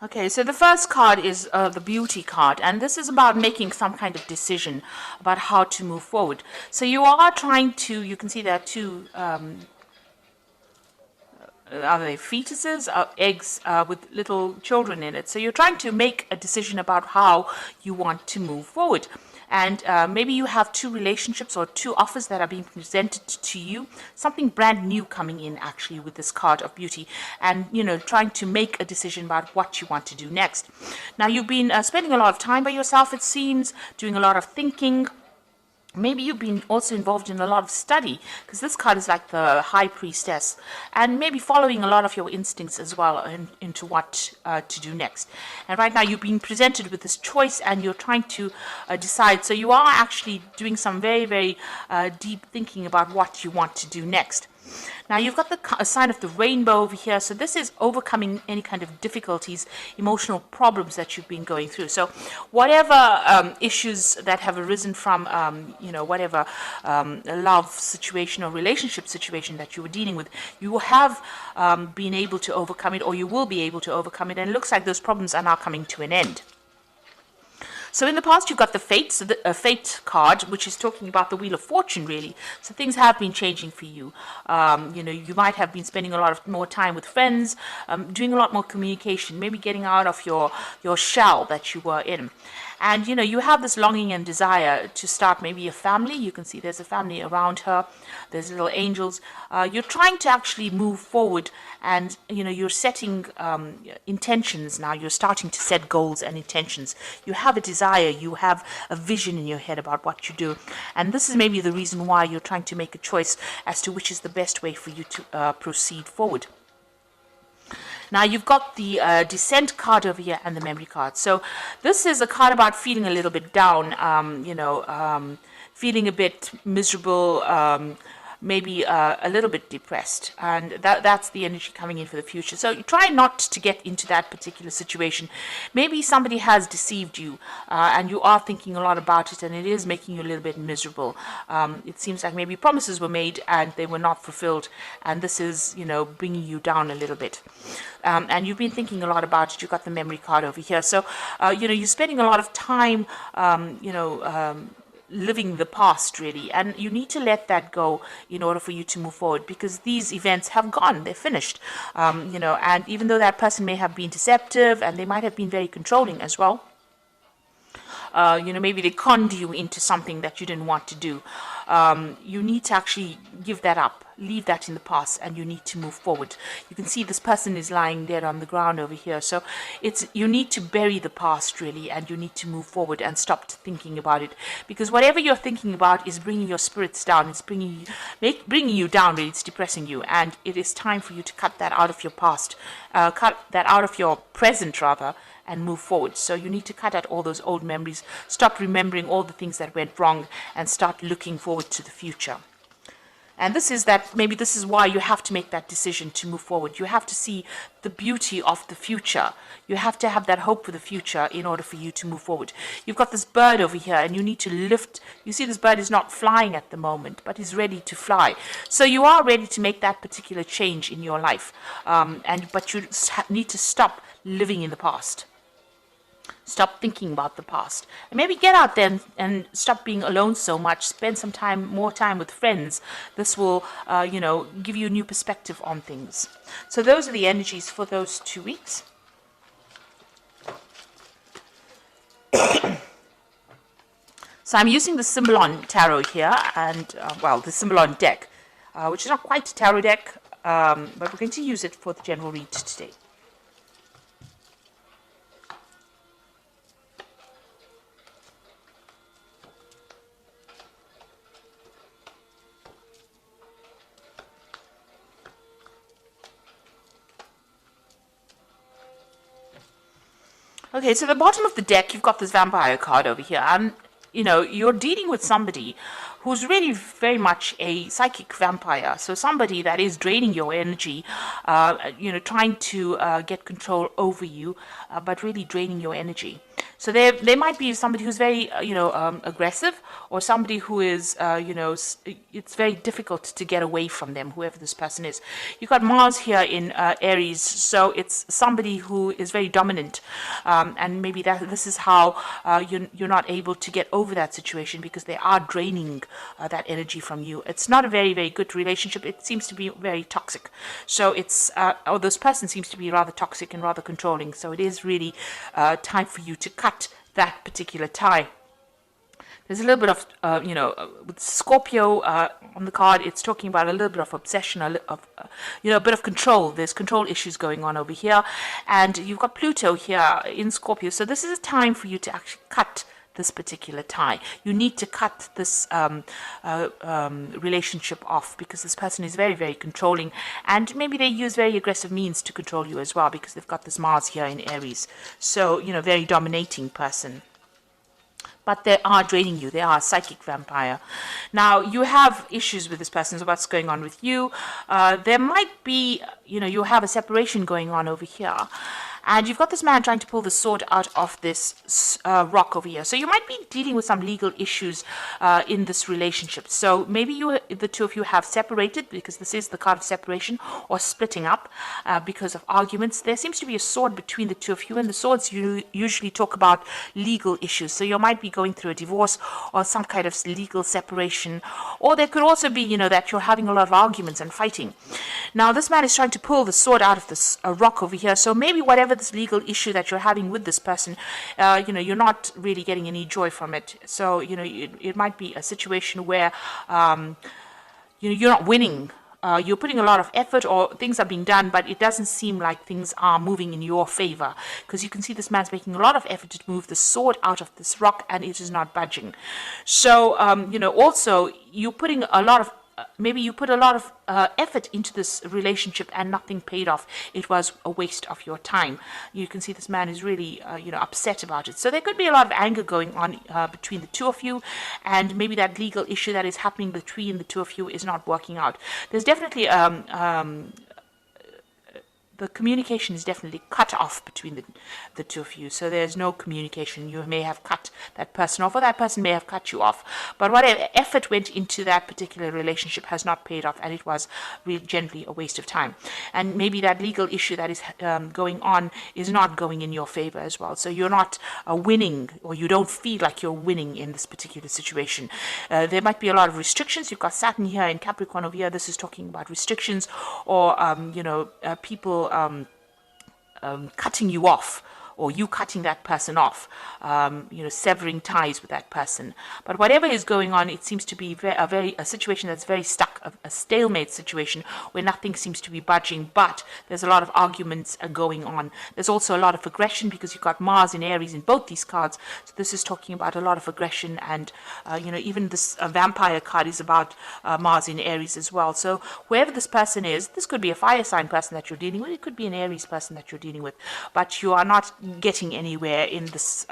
Okay, so the first card is the beauty card, and this is about making some kind of decision about how to move forward. So you are trying to, you can see there are two, are they fetuses, eggs with little children in it. So you're trying to make a decision about how you want to move forward. And maybe you have two relationships or two offers that are being presented to you, something brand new coming in actually with this card of beauty, and trying to make a decision about what you want to do next. Now you've been spending a lot of time by yourself, it seems, doing a lot of thinking. Maybe you've been also involved in a lot of study, because this card is like the high priestess, and maybe following a lot of your instincts as well into what to do next. And right now you've been presented with this choice and you're trying to decide. So you are actually doing some very, very deep thinking about what you want to do next. Now you've got the sign of the rainbow over here. So this is overcoming any kind of difficulties, emotional problems that you've been going through. So whatever issues that have arisen from, whatever love situation or relationship situation that you were dealing with, you have been able to overcome it, or you will be able to overcome it. And it looks like those problems are now coming to an end. So in the past, you've got the Fate, so the Fate card, which is talking about the Wheel of Fortune, really. So things have been changing for you. You might have been spending a lot of more time with friends, doing a lot more communication, maybe getting out of your shell that you were in. And, you have this longing and desire to start maybe a family. You can see there's a family around her. There's little angels. You're trying to actually move forward, and, you're setting intentions now. You're starting to set goals and intentions. You have a desire. You have a vision in your head about what you do. And this is maybe the reason why you're trying to make a choice as to which is the best way for you to proceed forward. Now you've got the Descent card over here and the Memory card. So this is a card about feeling a little bit down, feeling a bit miserable, maybe a little bit depressed, and that's the energy coming in for the future. So you try not to get into that particular situation. Maybe somebody has deceived you, and you are thinking a lot about it, and it is making you a little bit miserable. It seems like maybe promises were made and they were not fulfilled, and this is bringing you down a little bit. And you've been thinking a lot about it. You've got the Memory card over here. So you're spending a lot of time living the past, really, and you need to let that go in order for you to move forward, because these events have gone, they're finished, and even though that person may have been deceptive and they might have been very controlling as well, maybe they conned you into something that you didn't want to do. You need to actually give that up, leave that in the past, and you need to move forward. You can see this person is lying dead on the ground over here. So you need to bury the past, really, and you need to move forward and stop thinking about it, because whatever you're thinking about is bringing your spirits down. It's bringing you down, really. It's depressing you, and it is time for you to cut that out of your past, cut that out of your present, rather, and move forward. So you need to cut out all those old memories, stop remembering all the things that went wrong, and start looking forward to the future. And maybe this is why you have to make that decision to move forward. You have to see the beauty of the future. You have to have that hope for the future in order for you to move forward. You've got this bird over here, and you need to lift. You see this bird is not flying at the moment, but is ready to fly. So you are ready to make that particular change in your life. But you need to stop living in the past. Stop thinking about the past, and maybe get out there and stop being alone so much. Spend some more time with friends. This will, give you a new perspective on things. So those are the energies for those 2 weeks. So I'm using the Symbolon Tarot here, and the Symbolon deck, which is not quite a tarot deck, but we're going to use it for the general read today. Okay, so at the bottom of the deck, you've got this Vampire card over here, and, you're dealing with somebody who's really very much a psychic vampire. So somebody that is draining your energy, trying to get control over you, but really draining your energy. So there might be somebody who's very, aggressive, or somebody who is, it's very difficult to get away from them, whoever this person is. You've got Mars here in Aries, so it's somebody who is very dominant, and maybe this is how you're not able to get over that situation, because they are draining that energy from you. It's not a very, very good relationship. It seems to be very toxic. So or this person seems to be rather toxic and rather controlling. So it is really time for you to cut that particular tie. There's a little bit of, with Scorpio on the card, it's talking about a little bit of obsession, a bit of control. There's control issues going on over here. And you've got Pluto here in Scorpio. So this is a time for you to actually cut this particular tie. You need to cut this relationship off, because this person is very, very controlling, and maybe they use very aggressive means to control you as well, because they've got this Mars here in Aries. So, very dominating person. But they are draining you. They are a psychic vampire. Now, you have issues with this person, so what's going on with you? There might be, you have a separation going on over here. And you've got this man trying to pull the sword out of this rock over here. So you might be dealing with some legal issues in this relationship. So maybe the two of you have separated, because this is the card of separation, or splitting up because of arguments. There seems to be a sword between the two of you, and the swords usually talk about legal issues. So you might be going through a divorce or some kind of legal separation. Or there could also be, that you're having a lot of arguments and fighting. Now, this man is trying to pull the sword out of this rock over here. So maybe whatever this legal issue that you're having with this person, you're not really getting any joy from it. So, it might be a situation where, you're not winning. You're putting a lot of effort, or things are being done, but it doesn't seem like things are moving in your favor, because you can see this man's making a lot of effort to move the sword out of this rock, and it is not budging. So, also you're putting a lot of maybe you put a lot of effort into this relationship and nothing paid off. It was a waste of your time. You can see this man is really, upset about it. So there could be a lot of anger going on between the two of you, and maybe that legal issue that is happening between the two of you is not working out. There's definitely the communication is definitely cut off between the two of you. So there's no communication. You may have cut that person off, or that person may have cut you off. But whatever effort went into that particular relationship has not paid off, and it was really generally a waste of time. And maybe that legal issue that is going on is not going in your favor as well. So you're not winning, or you don't feel like you're winning in this particular situation. There might be a lot of restrictions. You've got Saturn here in Capricorn over here. This is talking about restrictions, or people cutting you off, or you cutting that person off, severing ties with that person. But whatever is going on, it seems to be a situation that's very stuck, a stalemate situation where nothing seems to be budging, but there's a lot of arguments going on. There's also a lot of aggression, because you've got Mars in Aries in both these cards. So this is talking about a lot of aggression, and, even this vampire card is about Mars in Aries as well. So whoever this person is, this could be a fire sign person that you're dealing with. It could be an Aries person that you're dealing with, but you are not getting anywhere in this,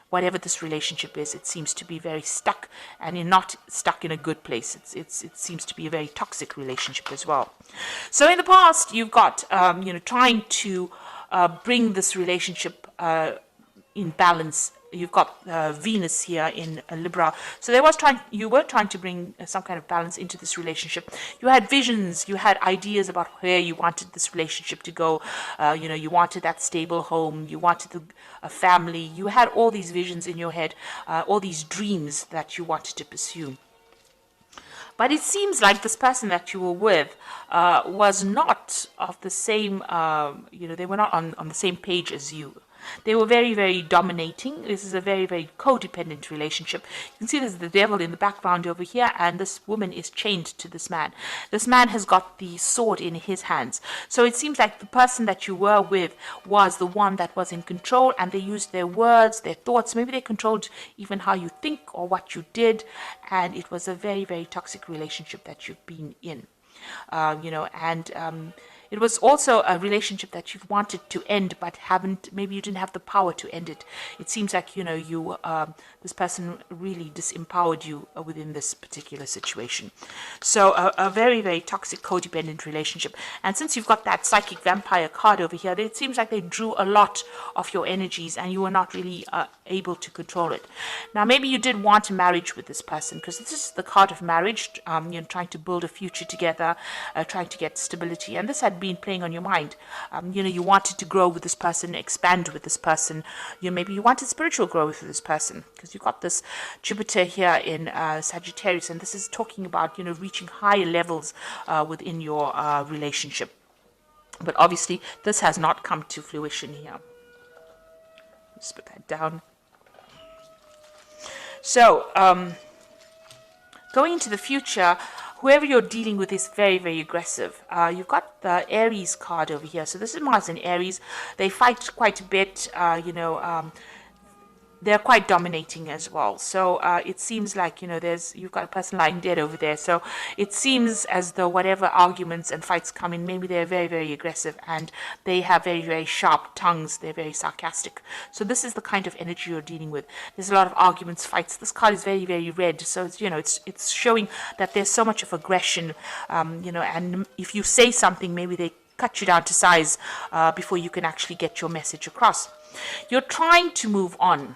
whatever this relationship is. It seems to be very stuck, and you're not stuck in a good place. It seems to be a very toxic relationship as well. So in the past, you've got, trying to bring this relationship in balance. You've got Venus here in Libra. So you were trying to bring some kind of balance into this relationship. You had visions, you had ideas about where you wanted this relationship to go. You wanted that stable home, you wanted a family. You had all these visions in your head, all these dreams that you wanted to pursue. But it seems like this person that you were with was not of the same, they were not on the same page as you. They were very, very dominating. This is a very, very codependent relationship. You can see there's the devil in the background over here, and this woman is chained to this man. This man has got the sword in his hands. So it seems like the person that you were with was the one that was in control, and they used their words, their thoughts. Maybe they controlled even how you think or what you did, and it was a very, very toxic relationship that you've been in. It was also a relationship that you've wanted to end, but haven't. Maybe you didn't have the power to end it. It seems like this person really disempowered you within this particular situation. So a very, very toxic, codependent relationship. And since you've got that psychic vampire card over here, it seems like they drew a lot of your energies, and you were not really able to control it. Now, maybe you did want a marriage with this person, because this is the card of marriage. Trying to build a future together, trying to get stability, and this had been playing on your mind. You wanted to grow with this person, expand with this person. Maybe you wanted spiritual growth with this person, because you've got this Jupiter here in Sagittarius, and this is talking about reaching higher levels within your relationship. But obviously, this has not come to fruition here. Let's put that down. So, going into the future, whoever you're dealing with is very, very aggressive. You've got the Aries card over here. So this is Mars and Aries. They fight quite a bit, they're quite dominating as well. So it seems like, you've got a person lying dead over there. So it seems as though whatever arguments and fights come in, maybe they're very, very aggressive, and they have very, very sharp tongues. They're very sarcastic. So this is the kind of energy you're dealing with. There's a lot of arguments, fights. This card is very, very red. So it's showing that there's so much of aggression, and if you say something, maybe they cut you down to size before you can actually get your message across. You're trying to move on.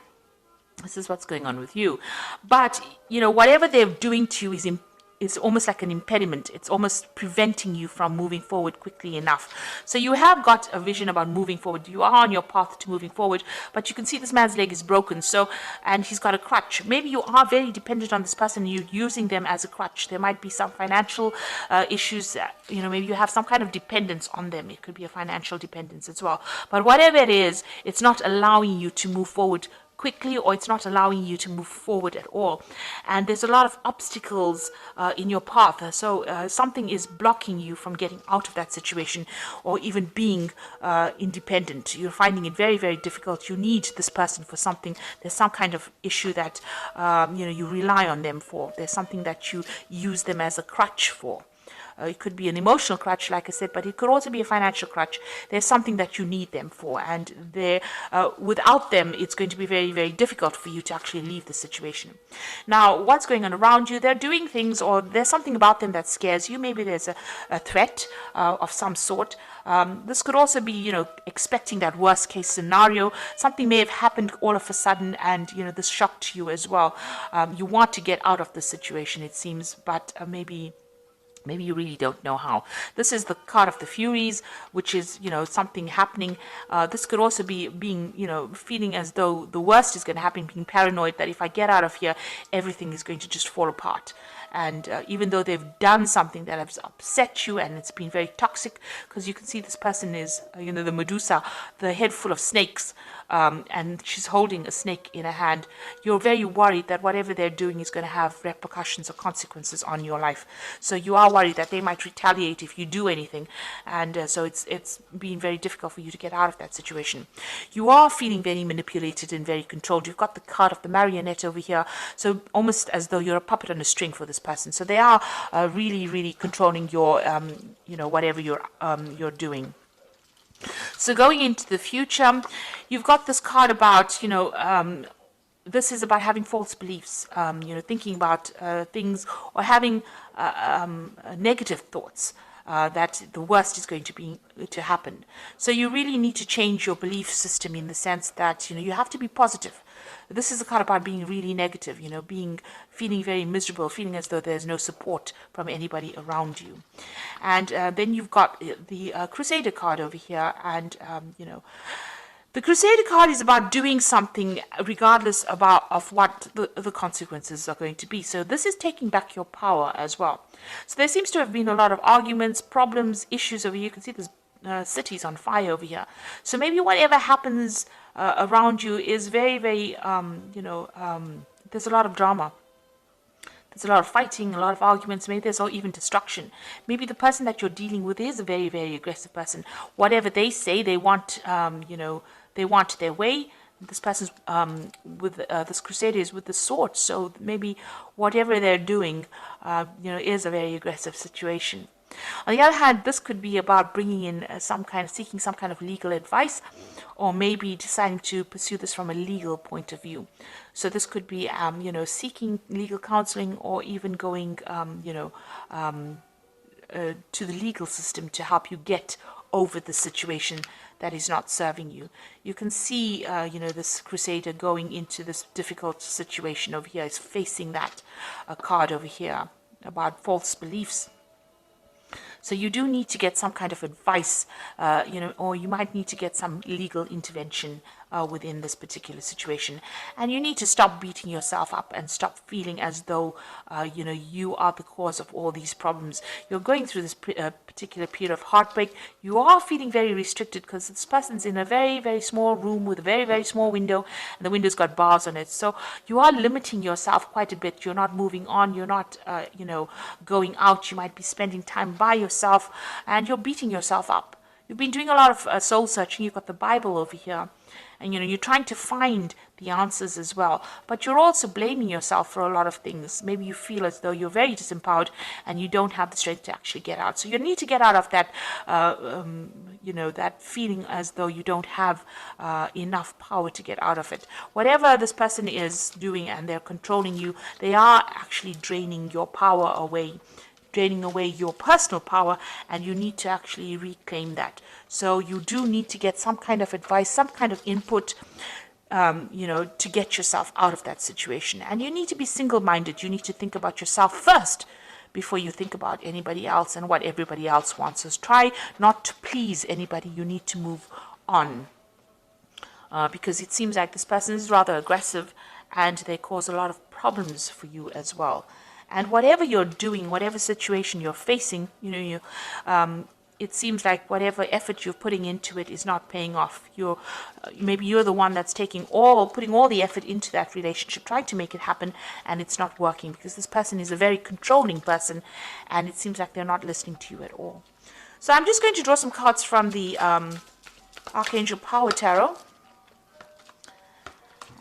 This is what's going on with you. But, whatever they're doing to you is almost like an impediment. It's almost preventing you from moving forward quickly enough. So you have got a vision about moving forward. You are on your path to moving forward, but you can see this man's leg is broken. And he's got a crutch. Maybe you are very dependent on this person. You're using them as a crutch. There might be some financial issues. Maybe you have some kind of dependence on them. It could be a financial dependence as well. But whatever it is, it's not allowing you to move forward quickly, or it's not allowing you to move forward at all. And there's a lot of obstacles in your path. So something is blocking you from getting out of that situation, or even being independent. You're finding it very, very difficult. You need this person for something. There's some kind of issue that you rely on them for. There's something that you use them as a crutch for. It could be an emotional crutch, like I said, but it could also be a financial crutch. There's something that you need them for, and without them, it's going to be very, very difficult for you to actually leave the situation. Now, what's going on around you? They're doing things, or there's something about them that scares you. Maybe there's a threat of some sort. This could also be, expecting that worst case scenario. Something may have happened all of a sudden, and, this shocked you as well. You want to get out of the situation, it seems, but maybe you really don't know how. This is the card of the Furies, which is, something happening. This could also be being, feeling as though the worst is going to happen, being paranoid that if I get out of here, everything is going to just fall apart. And even though they've done something that has upset you, and it's been very toxic, because you can see this person is, the Medusa, the head full of snakes, and she's holding a snake in her hand. You're very worried that whatever they're doing is going to have repercussions or consequences on your life. So you are worried that they might retaliate if you do anything, and so it's been very difficult for you to get out of that situation. You are feeling very manipulated and very controlled. You've got the card of the marionette over here, so almost as though you're a puppet on a string for this person. So they are really, really controlling your, whatever you're doing. So going into the future, you've got this card about, this is about having false beliefs, thinking about things, or having negative thoughts. That the worst is going to happen. So you really need to change your belief system, in the sense that you have to be positive. This is a card about being really negative, feeling very miserable, feeling as though there's no support from anybody around you. And then you've got the Crusader card over here, and the Crusader card is about doing something regardless of what the consequences are going to be. So this is taking back your power as well. So there seems to have been a lot of arguments, problems, issues over here. You can see there's cities on fire over here. So maybe whatever happens around you is very, very, there's a lot of drama. There's a lot of fighting, a lot of arguments. Maybe there's even destruction. Maybe the person that you're dealing with is a very, very aggressive person. Whatever they say, they want, they want their way. This person's with this Crusader is with the sword, so maybe whatever they're doing, is a very aggressive situation. On the other hand, this could be about bringing in seeking some kind of legal advice, or maybe deciding to pursue this from a legal point of view. So this could be, seeking legal counseling, or even going, to the legal system to help you get over the situation that is not serving you. You can see, this crusader going into this difficult situation over here. Is facing that card over here about false beliefs. So you do need to get some kind of advice, or you might need to get some legal intervention within this particular situation. And you need to stop beating yourself up and stop feeling as though, you are the cause of all these problems. You're going through this particular period of heartbreak. You are feeling very restricted because this person's in a very, very small room with a very, very small window, and the window's got bars on it. So you are limiting yourself quite a bit. You're not moving on. You're not, going out. You might be spending time by yourself, and you're beating yourself up. You've been doing a lot of soul searching. You've got the Bible over here, and you're trying to find the answers as well, but you're also blaming yourself for a lot of things. Maybe you feel as though you're very disempowered and you don't have the strength to actually get out. So you need to get out of that that feeling as though you don't have enough power to get out of it. Whatever this person is doing and they're controlling you, they are actually draining your power away, draining away your personal power, and you need to actually reclaim that. So you do need to get some kind of advice, some kind of input, to get yourself out of that situation. And you need to be single-minded. You need to think about yourself first before you think about anybody else and what everybody else wants. So try not to please anybody. You need to move on, because it seems like this person is rather aggressive and they cause a lot of problems for you as well. And whatever you're doing, whatever situation you're facing, it seems like whatever effort you're putting into it is not paying off. Maybe you're the one that's putting all the effort into that relationship, trying to make it happen, and it's not working because this person is a very controlling person, and it seems like they're not listening to you at all. So I'm just going to draw some cards from the Archangel Power Tarot.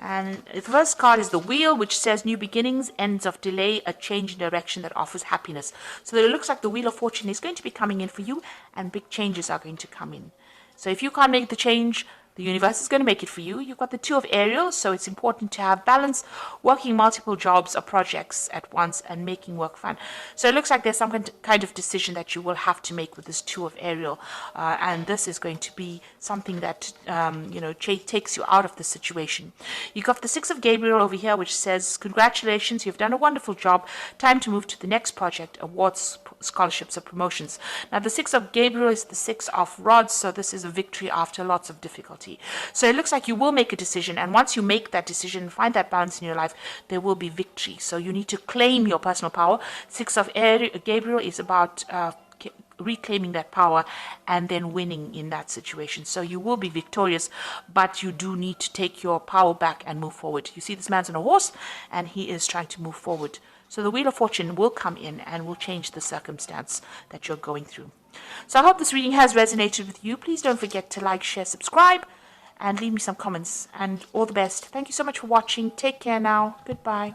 And the first card is the Wheel, which says new beginnings, ends of delay, a change in direction that offers happiness. So it looks like the Wheel of Fortune is going to be coming in for you, and big changes are going to come in. So if you can't make the change, the universe is going to make it for you. You've got the Two of Ariel, so it's important to have balance, working multiple jobs or projects at once and making work fun. So it looks like there's some kind of decision that you will have to make with this Two of Ariel, and this is going to be something that takes you out of the situation. You've got the Six of Gabriel over here, which says, congratulations, you've done a wonderful job. Time to move to the next project, awards, scholarships, or promotions. Now the Six of Gabriel is the Six of Rods, so this is a victory after lots of difficulty. So it looks like you will make a decision, and once you make that decision, find that balance in your life, there will be victory. So you need to claim your personal power. Six of Gabriel is about reclaiming that power and then winning in that situation. So you will be victorious, but you do need to take your power back and move forward. You see this man's on a horse and he is trying to move forward. So the Wheel of Fortune will come in and will change the circumstance that you're going through. So I hope this reading has resonated with you. Please don't forget to like, share, subscribe, and leave me some comments. And all the best. Thank you so much for watching. Take care now. Goodbye.